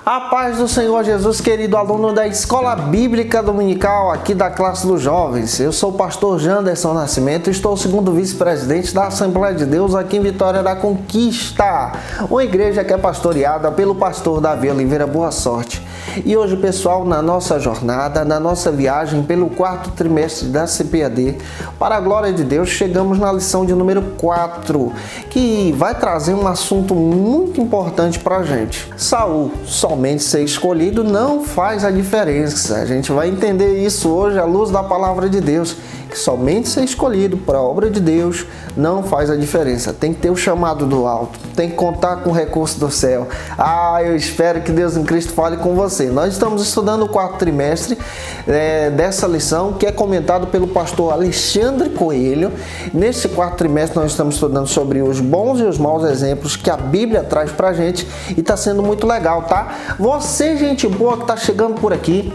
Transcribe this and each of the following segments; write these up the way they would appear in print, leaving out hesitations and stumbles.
A paz do Senhor Jesus, querido aluno da Escola Bíblica Dominical aqui da classe dos jovens. Eu sou o pastor Janderson Nascimento e estou o segundo vice-presidente da Assembleia de Deus aqui em Vitória da Conquista, uma igreja que é pastoreada pelo pastor Davi Oliveira Boa Sorte. E hoje, pessoal, na nossa jornada, na nossa viagem pelo quarto trimestre da CPAD, para a glória de Deus, chegamos na lição de número 4, que vai trazer um assunto muito importante para a gente. Saul, somente ser escolhido não faz a diferença. A gente vai entender isso hoje à luz da palavra de Deus, que somente ser escolhido para a obra de Deus não faz a diferença. Tem que ter o chamado do alto, tem que contar com o recurso do céu. Eu espero que Deus em Cristo fale com você. Nós estamos estudando o quarto trimestre dessa lição, que é comentado pelo pastor Alexandre Coelho. Nesse quarto trimestre nós estamos estudando sobre os bons e os maus exemplos que a Bíblia traz pra gente e está sendo muito legal, tá? Você, gente boa que está chegando por aqui,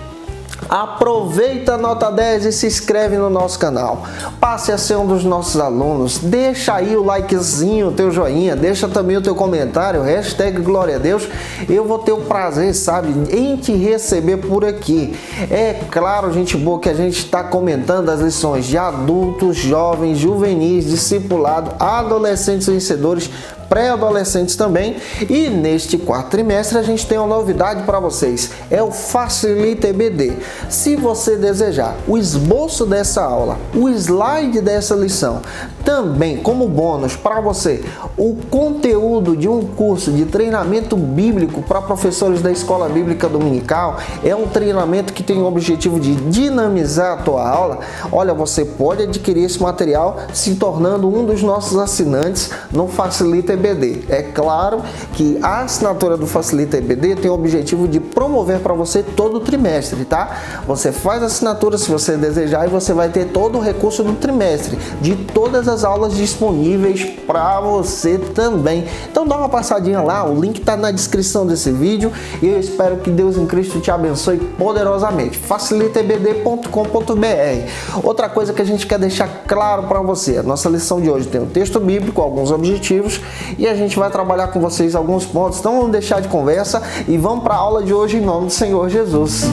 aproveita a nota 10 e se inscreve no nosso canal. Passe a ser um dos nossos alunos. Deixa aí o likezinho, o teu joinha. Deixa também o teu comentário. Hashtag Glória a Deus. Eu vou ter o prazer, sabe, em te receber por aqui. É claro, gente boa, que a gente está comentando as lições de adultos, jovens, juvenis, discipulado, adolescentes vencedores, pré-adolescentes também. E neste quarto trimestre a gente tem uma novidade para vocês. É o Facilita EBD. Se você desejar o esboço dessa aula, o slide dessa lição, também como bônus para você, o conteúdo de um curso de treinamento bíblico para professores da Escola Bíblica Dominical, é um treinamento que tem o objetivo de dinamizar a tua aula. Olha, você pode adquirir esse material se tornando um dos nossos assinantes no Facilita EBD. É claro que a assinatura do Facilita EBD tem o objetivo de promover para você todo o trimestre, tá? Você faz a assinatura se você desejar e você vai ter todo o recurso do trimestre, de todas as aulas disponíveis para você também. Então dá uma passadinha lá, o link está na descrição desse vídeo e eu espero que Deus em Cristo te abençoe poderosamente. facilitaebd.com.br. Outra coisa que a gente quer deixar claro para você, a nossa lição de hoje tem um texto bíblico, alguns objetivos e a gente vai trabalhar com vocês alguns pontos. Então vamos deixar de conversa e vamos para a aula de hoje em nome do Senhor Jesus.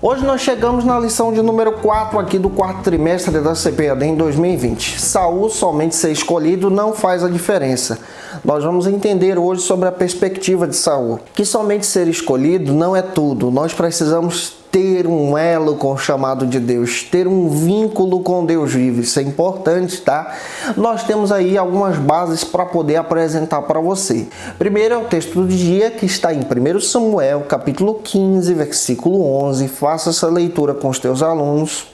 Hoje nós chegamos na lição de número 4 aqui do quarto trimestre da CPAD em 2020. Saul, somente ser escolhido, não faz a diferença. Nós vamos entender hoje sobre a perspectiva de Saul, que somente ser escolhido não é tudo. Nós precisamos ter um elo com o chamado de Deus, ter um vínculo com Deus vivo. Isso é importante, tá? Nós temos aí algumas bases para poder apresentar para você. Primeiro é o texto do dia, que está em 1 Samuel, capítulo 15, versículo 11. Faça essa leitura com os teus alunos.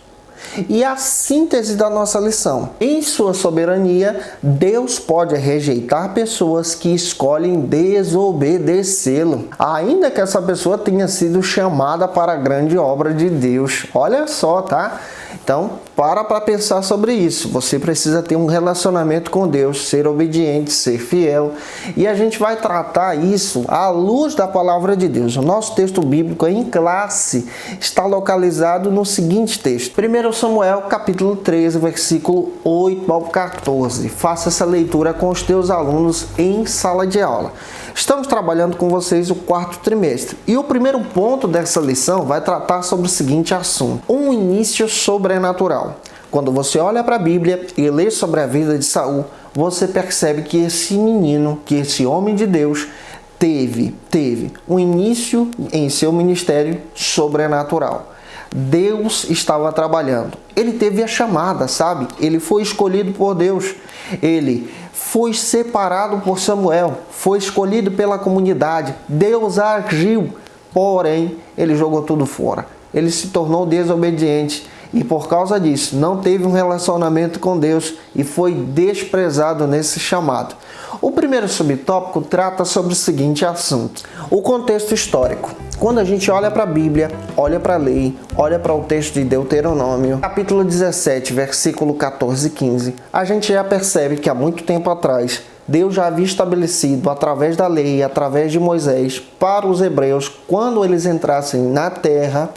E a síntese da nossa lição. Em sua soberania, Deus pode rejeitar pessoas que escolhem desobedecê-lo, ainda que essa pessoa tenha sido chamada para a grande obra de Deus. Olha só, tá? Então, para pensar sobre isso. Você precisa ter um relacionamento com Deus, ser obediente, ser fiel. E a gente vai tratar isso à luz da palavra de Deus. O nosso texto bíblico em classe está localizado no seguinte texto. 1 Samuel, capítulo 13, versículo 8 ao 14. Faça essa leitura com os teus alunos em sala de aula. Estamos trabalhando com vocês o quarto trimestre. E o primeiro ponto dessa lição vai tratar sobre o seguinte assunto: um início sobrenatural. Quando você olha para a Bíblia e lê sobre a vida de Saul, você percebe que esse menino, que esse homem de Deus, teve um início em seu ministério sobrenatural. Deus estava trabalhando. Ele teve a chamada, sabe? Ele foi escolhido por Deus. Ele foi separado por Samuel. Foi escolhido pela comunidade. Deus agiu. Porém, ele jogou tudo fora. Ele se tornou desobediente. E por causa disso, não teve um relacionamento com Deus e foi desprezado nesse chamado. O primeiro subtópico trata sobre o seguinte assunto: o contexto histórico. Quando a gente olha para a Bíblia, olha para a lei, olha para o texto de Deuteronômio, capítulo 17, versículo 14 e 15, a gente já percebe que há muito tempo atrás, Deus já havia estabelecido através da lei, através de Moisés, para os hebreus, quando eles entrassem na terra,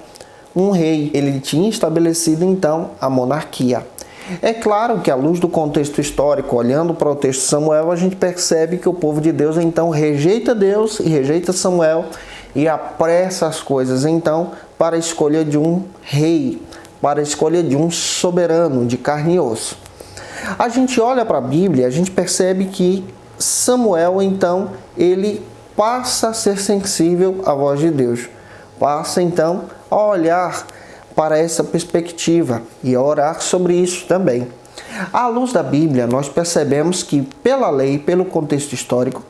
um rei. Ele tinha estabelecido então a monarquia. É claro que à luz do contexto histórico, olhando para o texto de Samuel, a gente percebe que o povo de Deus então rejeita Deus e rejeita Samuel e apressa as coisas então para a escolha de um rei, para a escolha de um soberano de carne e osso. A gente olha para a Bíblia, a gente percebe que Samuel então ele passa a ser sensível à voz de Deus, passa então a olhar para essa perspectiva e a orar sobre isso também. À luz da Bíblia, nós percebemos que, pela lei, pelo contexto histórico,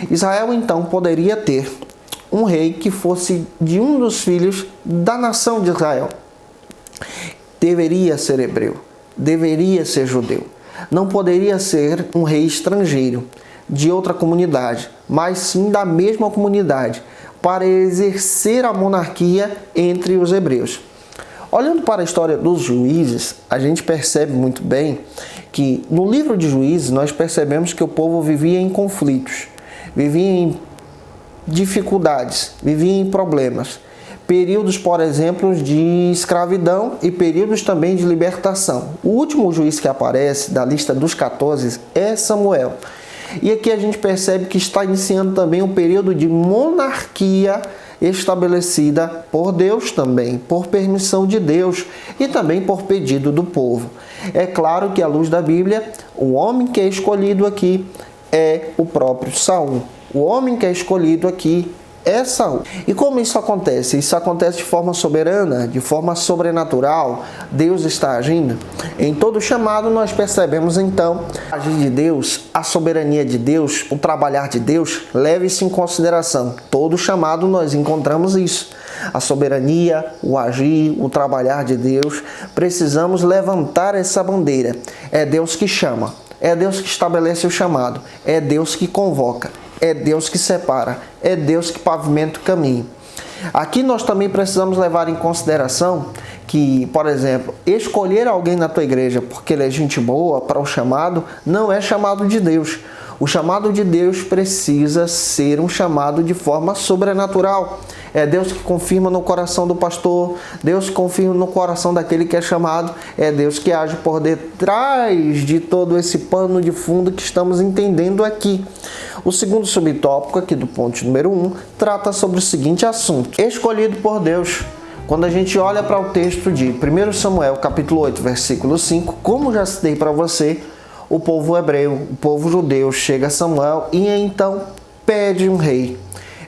Israel então poderia ter um rei que fosse de um dos filhos da nação de Israel. Deveria ser hebreu, deveria ser judeu. Não poderia ser um rei estrangeiro, de outra comunidade, mas sim da mesma comunidade, para exercer a monarquia entre os hebreus. Olhando para a história dos juízes, a gente percebe muito bem que no livro de Juízes nós percebemos que o povo vivia em conflitos, vivia em dificuldades, vivia em problemas. Períodos, por exemplo, de escravidão e períodos também de libertação. O último juiz que aparece da lista dos 14 é Samuel. E aqui a gente percebe que está iniciando também um período de monarquia estabelecida por Deus também, por permissão de Deus e também por pedido do povo. É claro que à luz da Bíblia, o homem que é escolhido aqui é o próprio Saul. O homem que é escolhido aqui é Saul. E como isso acontece? Isso acontece de forma soberana, de forma sobrenatural. Deus está agindo. Em todo chamado nós percebemos então a agir de Deus, a soberania de Deus, o trabalhar de Deus, leve-se em consideração. Todo chamado nós encontramos isso. A soberania, o agir, o trabalhar de Deus. Precisamos levantar essa bandeira. É Deus que chama. É Deus que estabelece o chamado. É Deus que convoca. É Deus que separa, é Deus que pavimenta o caminho. Aqui nós também precisamos levar em consideração que, por exemplo, escolher alguém na tua igreja porque ele é gente boa para o chamado, não é chamado de Deus. O chamado de Deus precisa ser um chamado de forma sobrenatural. É Deus que confirma no coração do pastor, Deus que confirma no coração daquele que é chamado, é Deus que age por detrás de todo esse pano de fundo que estamos entendendo aqui. O segundo subtópico aqui do ponto número 1 trata sobre o seguinte assunto: escolhido por Deus. Quando a gente olha para o texto de 1 Samuel capítulo 8, versículo 5, como já citei para você, o povo hebreu, o povo judeu chega a Samuel e então pede um rei.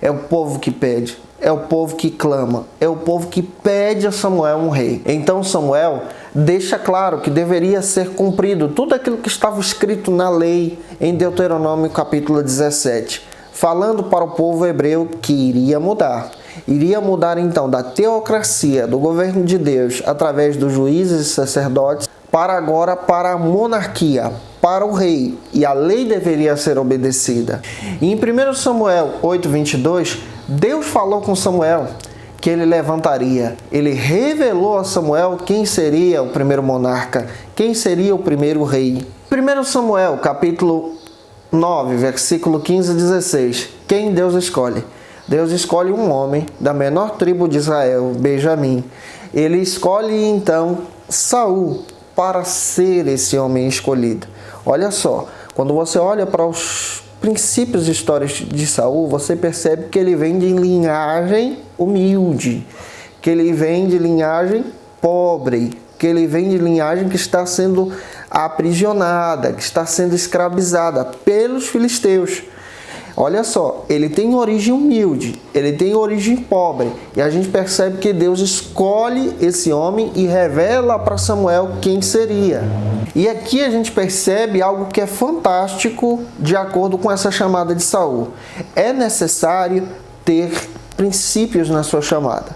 É o povo que pede, é o povo que clama, é o povo que pede a Samuel um rei. Então Samuel deixa claro que deveria ser cumprido tudo aquilo que estava escrito na lei em Deuteronômio capítulo 17, falando para o povo hebreu que iria mudar. Iria mudar então da teocracia, do governo de Deus, através dos juízes e sacerdotes, para agora para a monarquia, para o rei, e a lei deveria ser obedecida. E em 1 Samuel 8:22, Deus falou com Samuel que ele levantaria. Ele revelou a Samuel quem seria o primeiro monarca, quem seria o primeiro rei. 1 Samuel capítulo 9, versículo 15 e 16. Quem Deus escolhe? Deus escolhe um homem da menor tribo de Israel, Benjamim. Ele escolhe então Saul para ser esse homem escolhido. Olha só, quando você olha para os princípios históricos de Saul, você percebe que ele vem de linhagem humilde, que ele vem de linhagem pobre, que ele vem de linhagem que está sendo aprisionada, que está sendo escravizada pelos filisteus. Olha só, ele tem origem humilde, ele tem origem pobre, e a gente percebe que Deus escolhe esse homem e revela para Samuel quem seria. E aqui a gente percebe algo que é fantástico de acordo com essa chamada de Saul. É necessário ter princípios na sua chamada.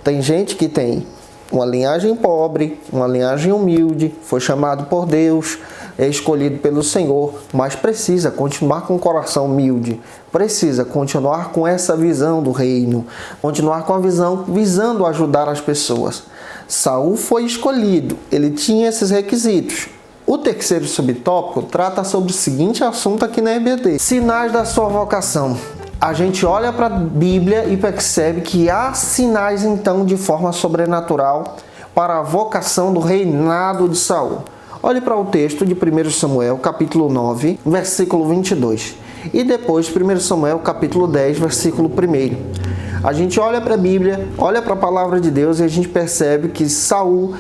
Tem gente que tem uma linhagem pobre, uma linhagem humilde, foi chamado por Deus, é escolhido pelo Senhor, mas precisa continuar com o coração humilde, precisa continuar com essa visão do reino, continuar com a visão visando ajudar as pessoas. Saul foi escolhido, ele tinha esses requisitos. O terceiro subtópico trata sobre o seguinte assunto aqui na EBD: sinais da sua vocação. A gente olha para a Bíblia e percebe que há sinais então de forma sobrenatural para a vocação do reinado de Saul. Olhe para o texto de 1 Samuel, capítulo 9, versículo 22. E depois 1 Samuel, capítulo 10, versículo 1. A gente olha para a Bíblia, olha para a palavra de Deus e a gente percebe que Saul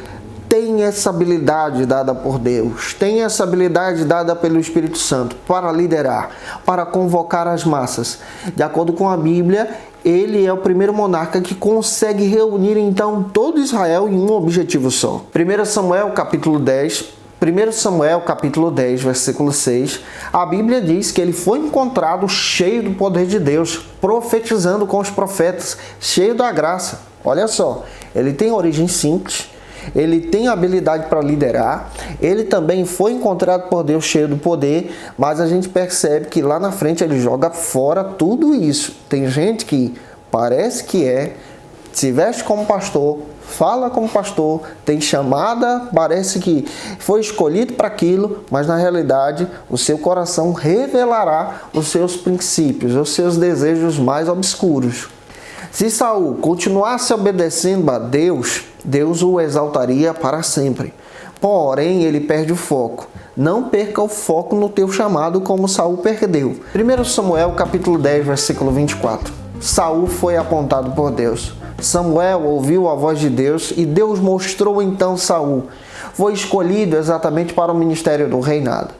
tem essa habilidade dada por Deus, tem essa habilidade dada pelo Espírito Santo para liderar, para convocar as massas. De acordo com a Bíblia, ele é o primeiro monarca que consegue reunir então todo Israel em um objetivo só. 1 Samuel capítulo 10, versículo 6, a Bíblia diz que ele foi encontrado cheio do poder de Deus, profetizando com os profetas, cheio da graça. Olha só, ele tem origem simples, ele tem habilidade para liderar, ele também foi encontrado por Deus cheio do poder, mas a gente percebe que lá na frente ele joga fora tudo isso. Tem gente que parece que se veste como pastor, fala como pastor, tem chamada, parece que foi escolhido para aquilo, mas na realidade o seu coração revelará os seus princípios, os seus desejos mais obscuros. Se Saul continuasse obedecendo a Deus, Deus o exaltaria para sempre. Porém, ele perde o foco. Não perca o foco no teu chamado como Saul perdeu. 1 Samuel capítulo 10, versículo 24. Saul foi apontado por Deus. Samuel ouviu a voz de Deus e Deus mostrou então Saul. Foi escolhido exatamente para o ministério do reinado.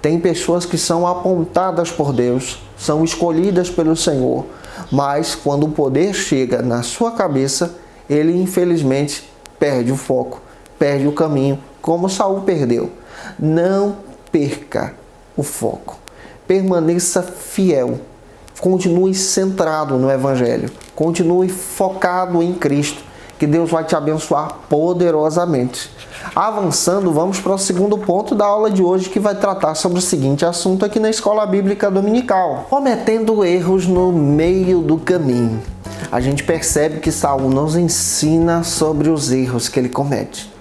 Tem pessoas que são apontadas por Deus, são escolhidas pelo Senhor, mas quando o poder chega na sua cabeça, ele infelizmente perde o foco, perde o caminho, como Saul perdeu. Não perca o foco. Permaneça fiel. Continue centrado no Evangelho. Continue focado em Cristo, que Deus vai te abençoar poderosamente. Avançando, vamos para o segundo ponto da aula de hoje, que vai tratar sobre o seguinte assunto aqui na Escola Bíblica Dominical: cometendo erros no meio do caminho. A gente percebe que Saul nos ensina sobre os erros que ele comete.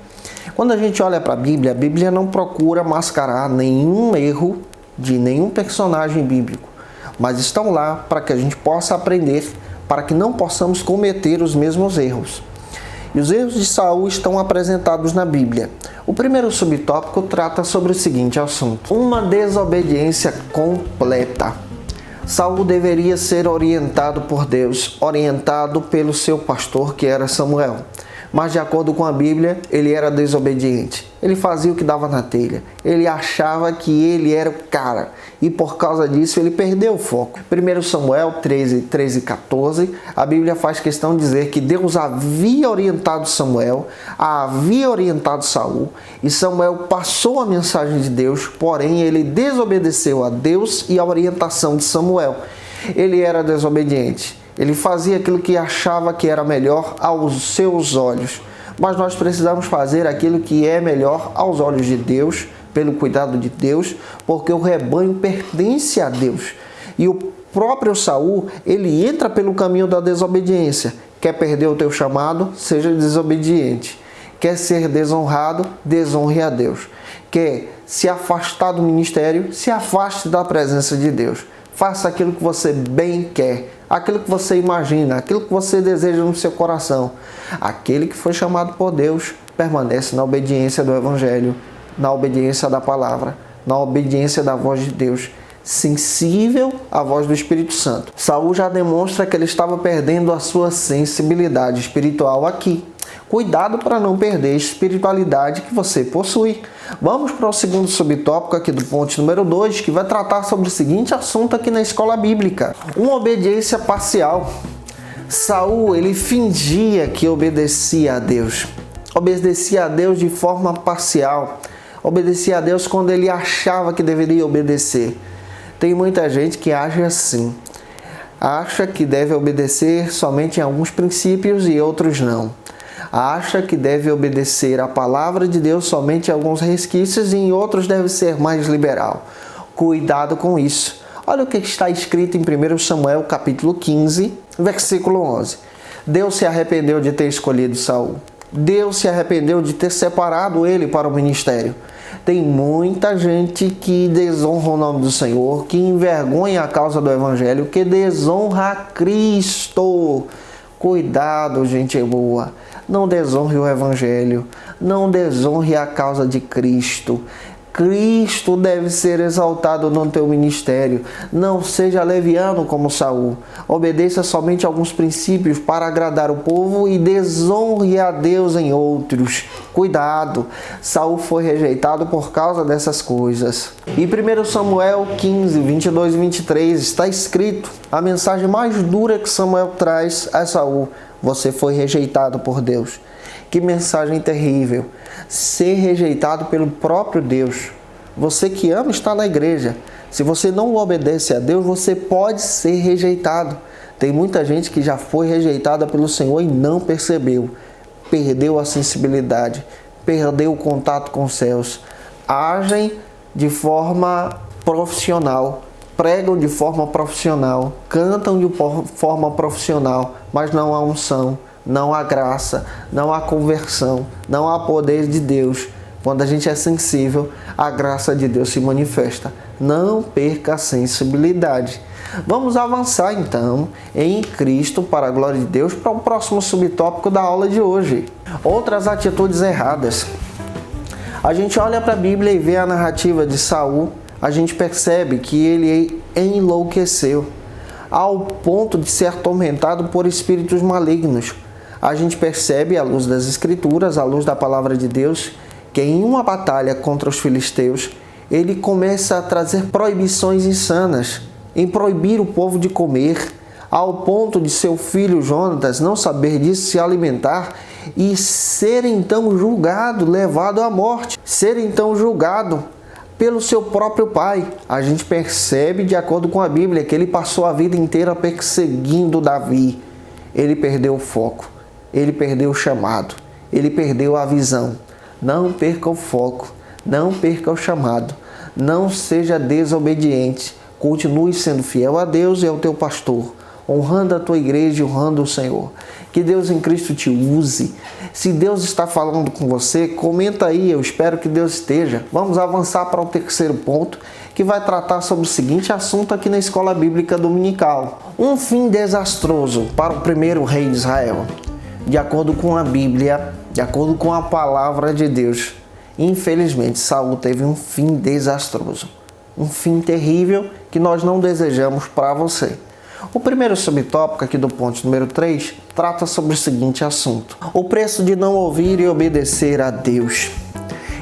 Quando a gente olha para a Bíblia não procura mascarar nenhum erro de nenhum personagem bíblico, mas estão lá para que a gente possa aprender, para que não possamos cometer os mesmos erros. E os erros de Saul estão apresentados na Bíblia. O primeiro subtópico trata sobre o seguinte assunto: uma desobediência completa. Saul deveria ser orientado por Deus, orientado pelo seu pastor, que era Samuel. Mas de acordo com a Bíblia, ele era desobediente. Ele fazia o que dava na telha. Ele achava que ele era o cara. E por causa disso, ele perdeu o foco. 1 Samuel 13 e 14, a Bíblia faz questão de dizer que Deus havia orientado Samuel, havia orientado Saul, e Samuel passou a mensagem de Deus, porém ele desobedeceu a Deus e a orientação de Samuel. Ele era desobediente. Ele fazia aquilo que achava que era melhor aos seus olhos. Mas nós precisamos fazer aquilo que é melhor aos olhos de Deus, pelo cuidado de Deus, porque o rebanho pertence a Deus. E o próprio Saul, ele entra pelo caminho da desobediência. Quer perder o teu chamado? Seja desobediente. Quer ser desonrado? Desonre a Deus. Quer se afastar do ministério? Se afaste da presença de Deus. Faça aquilo que você bem quer, aquilo que você imagina, aquilo que você deseja no seu coração. Aquele que foi chamado por Deus permanece na obediência do Evangelho, na obediência da palavra, na obediência da voz de Deus, sensível à voz do Espírito Santo. Saul já demonstra que ele estava perdendo a sua sensibilidade espiritual aqui. Cuidado para não perder a espiritualidade que você possui. Vamos para o segundo subtópico aqui do ponto número 2, que vai tratar sobre o seguinte assunto aqui na Escola Bíblica: uma obediência parcial. Saul, ele fingia que obedecia a Deus. Obedecia a Deus de forma parcial. Obedecia a Deus quando ele achava que deveria obedecer. Tem muita gente que age assim. Acha que deve obedecer somente em alguns princípios e outros não. Acha que deve obedecer a palavra de Deus somente em alguns resquícios e em outros deve ser mais liberal. Cuidado com isso. Olha o que está escrito em 1 Samuel capítulo 15, versículo 11. Deus se arrependeu de ter escolhido Saul. Deus se arrependeu de ter separado ele para o ministério. Tem muita gente que desonra o nome do Senhor, que envergonha a causa do Evangelho, que desonra Cristo. Cuidado, gente boa. Não desonre o Evangelho, não desonre a causa de Cristo. Cristo deve ser exaltado no teu ministério. Não seja leviano como Saul. Obedeça somente a alguns princípios para agradar o povo e desonre a Deus em outros. Cuidado, Saul foi rejeitado por causa dessas coisas. E 1 Samuel 15, 22 e 23 está escrito a mensagem mais dura que Samuel traz a Saul: você foi rejeitado por Deus. Que mensagem terrível! Ser rejeitado pelo próprio Deus. Você que ama estar na igreja. Se você não obedece a Deus, você pode ser rejeitado. Tem muita gente que já foi rejeitada pelo Senhor e não percebeu. Perdeu a sensibilidade, perdeu o contato com os céus. Agem de forma profissional, pregam de forma profissional, cantam de forma profissional, mas não há unção. Não há graça, não há conversão, não há poder de Deus. Quando a gente é sensível, a graça de Deus se manifesta. Não perca a sensibilidade. Vamos avançar então em Cristo para a glória de Deus para o próximo subtópico da aula de hoje. Outras atitudes erradas. A gente olha para a Bíblia e vê a narrativa de Saul, a gente percebe que ele enlouqueceu ao ponto de ser atormentado por espíritos malignos. A gente percebe, à luz das Escrituras, à luz da palavra de Deus, que em uma batalha contra os filisteus, ele começa a trazer proibições insanas, em proibir o povo de comer, ao ponto de seu filho Jonatas não saber disso, se alimentar e ser então julgado, levado à morte, ser então julgado pelo seu próprio pai. A gente percebe, de acordo com a Bíblia, que ele passou a vida inteira perseguindo Davi. Ele perdeu o foco. Ele perdeu o chamado, ele perdeu a visão. Não perca o foco, não perca o chamado, não seja desobediente. Continue sendo fiel a Deus e ao teu pastor, honrando a tua igreja e honrando o Senhor. Que Deus em Cristo te use. Se Deus está falando com você, comenta aí, eu espero que Deus esteja. Vamos avançar para o terceiro ponto, que vai tratar sobre o seguinte assunto aqui na Escola Bíblica Dominical. Um fim desastroso para o primeiro rei de Israel. De acordo com a Bíblia, de acordo com a palavra de Deus, infelizmente Saul teve um fim desastroso. Um fim terrível que nós não desejamos para você. O primeiro subtópico aqui do ponto número 3 trata sobre o seguinte assunto: o preço de não ouvir e obedecer a Deus.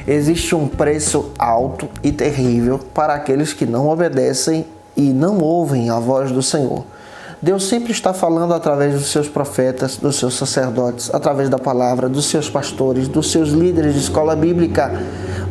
Existe um preço alto e terrível para aqueles que não obedecem e não ouvem a voz do Senhor. Deus sempre está falando através dos seus profetas, dos seus sacerdotes, através da palavra, dos seus pastores, dos seus líderes de escola bíblica.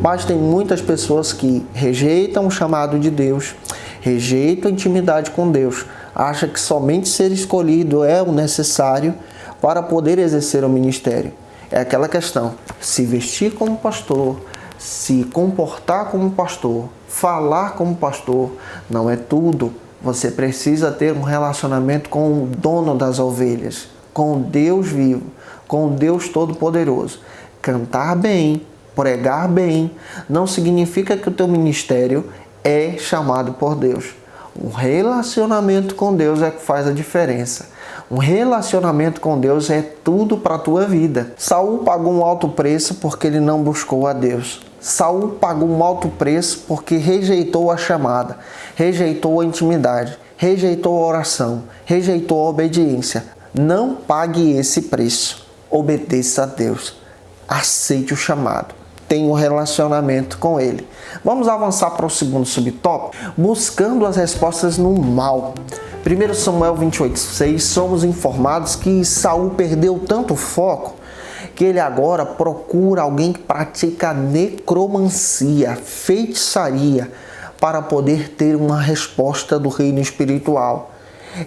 Mas tem muitas pessoas que rejeitam o chamado de Deus, rejeitam a intimidade com Deus, acham que somente ser escolhido é o necessário para poder exercer o ministério. É aquela questão: se vestir como pastor, se comportar como pastor, falar como pastor, não é tudo. Você precisa ter um relacionamento com o dono das ovelhas, com Deus vivo, com Deus Todo-Poderoso. Cantar bem, pregar bem, não significa que o teu ministério é chamado por Deus. Um relacionamento com Deus é que faz a diferença. Um relacionamento com Deus é tudo para a tua vida. Saul pagou um alto preço porque ele não buscou a Deus. Saul pagou um alto preço porque rejeitou a chamada, rejeitou a intimidade, rejeitou a oração, rejeitou a obediência. Não pague esse preço. Obedeça a Deus. Aceite o chamado. Tenha um relacionamento com Ele. Vamos avançar para o segundo subtópico, buscando as respostas no mal. 1 Samuel 28:6, somos informados que Saul perdeu tanto foco que ele agora procura alguém que pratica necromancia, feitiçaria, para poder ter uma resposta do reino espiritual.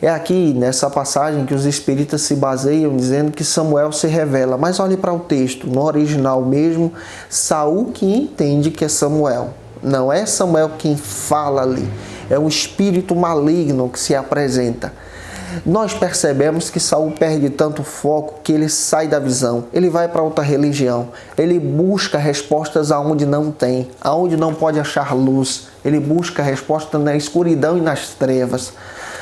É aqui nessa passagem que os espíritas se baseiam dizendo que Samuel se revela. Mas olhe para o texto, no original mesmo, Saul que entende que é Samuel. Não é Samuel quem fala ali, é um espírito maligno que se apresenta. nós percebemos que Saul perde tanto foco que ele sai da visão, ele vai para outra religião, ele busca respostas aonde não tem, aonde não pode achar luz, ele busca resposta na escuridão e nas trevas.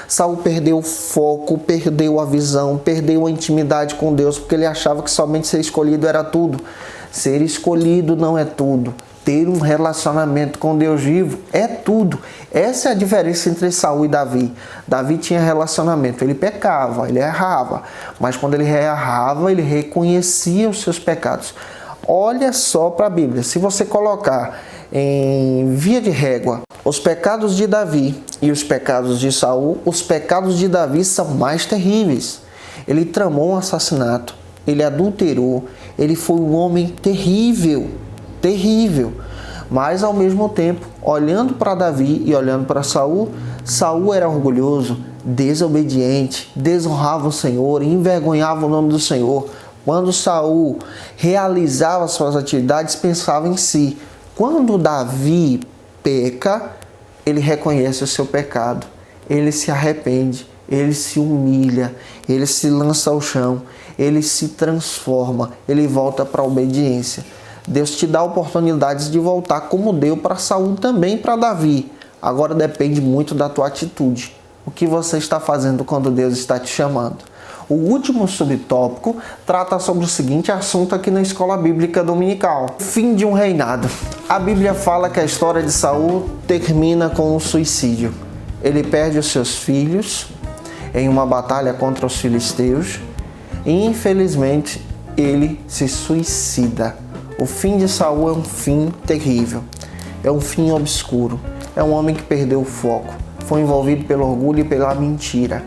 Saul perdeu o foco, perdeu a visão, perdeu a intimidade com Deus, porque ele achava que somente ser escolhido era tudo. Ser escolhido não é tudo. Ter um relacionamento com Deus vivo é tudo. Essa é a diferença entre Saul e Davi. Davi tinha relacionamento, ele pecava, ele errava, mas quando ele errava, ele reconhecia os seus pecados. Olha só para a Bíblia, se você colocar em via de régua os pecados de Davi e os pecados de Saul, os pecados de Davi são mais terríveis. Ele tramou um assassinato, ele adulterou, ele foi um homem terrível, terrível. Mas ao mesmo tempo, olhando para Davi e olhando para Saul, Saul era orgulhoso, desobediente, desonrava o Senhor, envergonhava o nome do Senhor. Quando Saul realizava suas atividades, pensava em si. Quando Davi peca, ele reconhece o seu pecado, ele se arrepende, ele se humilha, ele se lança ao chão, ele se transforma, ele volta para a obediência. Deus te dá oportunidades de voltar, como deu para Saul também para Davi. Agora depende muito da tua atitude. O que você está fazendo quando Deus está te chamando? O último subtópico trata sobre o seguinte assunto aqui na Escola Bíblica Dominical: fim de um reinado. A Bíblia fala que a história de Saul termina com um suicídio. Ele perde os seus filhos em uma batalha contra os filisteus e, infelizmente, ele se suicida. O fim de Saul é um fim terrível, é um fim obscuro, é um homem que perdeu o foco, foi envolvido pelo orgulho e pela mentira.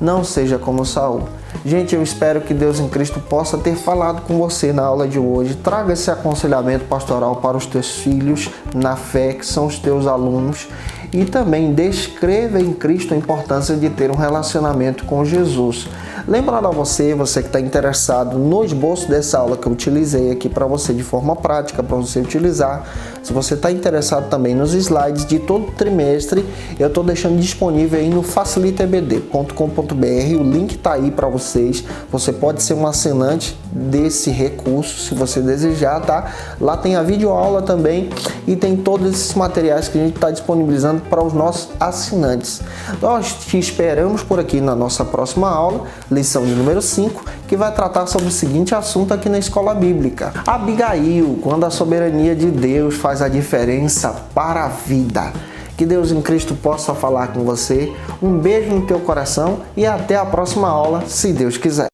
Não seja como Saul. Gente, eu espero que Deus em Cristo possa ter falado com você na aula de hoje. Traga esse aconselhamento pastoral para os teus filhos na fé, que são os teus alunos. E também descreva em Cristo a importância de ter um relacionamento com Jesus. Lembrando a você que está interessado no esboço dessa aula que eu utilizei aqui para você de forma prática, para você utilizar. Se você está interessado também nos slides de todo trimestre, eu estou deixando disponível aí no facilitaebd.com.br. O link está aí para vocês. Você pode ser um assinante desse recurso, se você desejar, tá? Lá tem a videoaula também e tem todos esses materiais que a gente está disponibilizando para os nossos assinantes. Nós te esperamos por aqui na nossa próxima aula, lição de número 5, que vai tratar sobre o seguinte assunto aqui na Escola Bíblica: Abigail, quando a soberania de Deus faz a diferença para a vida. Que Deus em Cristo possa falar com você. Um beijo no teu coração e até a próxima aula, se Deus quiser.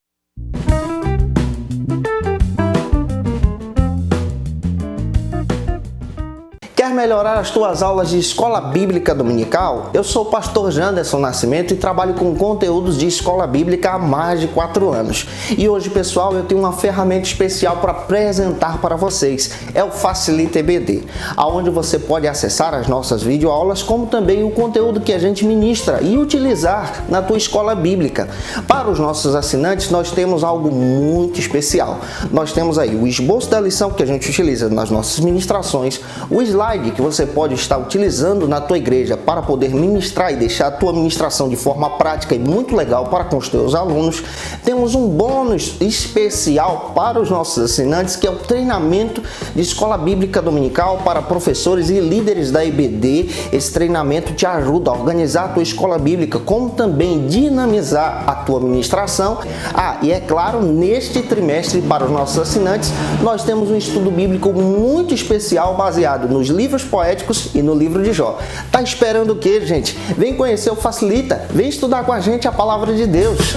Quer melhorar as tuas aulas de Escola Bíblica Dominical? Eu sou o pastor Janderson Nascimento e trabalho com conteúdos de Escola Bíblica há mais de 4 anos. E hoje, pessoal, eu tenho uma ferramenta especial para apresentar para vocês. É o Facilita EBD, onde você pode acessar as nossas videoaulas, como também o conteúdo que a gente ministra e utilizar na tua escola bíblica. Para os nossos assinantes, nós temos algo muito especial. Nós temos aí o esboço da lição que a gente utiliza nas nossas ministrações, o slide que você pode estar utilizando na tua igreja para poder ministrar e deixar a tua ministração de forma prática e muito legal para com os teus alunos. Temos um bônus especial para os nossos assinantes, que é o treinamento de Escola Bíblica Dominical para professores e líderes da EBD. Esse treinamento te ajuda a organizar a tua escola bíblica, como também dinamizar a tua ministração. E é claro, neste trimestre, para os nossos assinantes, nós temos um estudo bíblico muito especial baseado nos livros poéticos e no livro de Jó. Tá esperando o quê, gente? Vem conhecer o Facilita, vem estudar com a gente a palavra de Deus.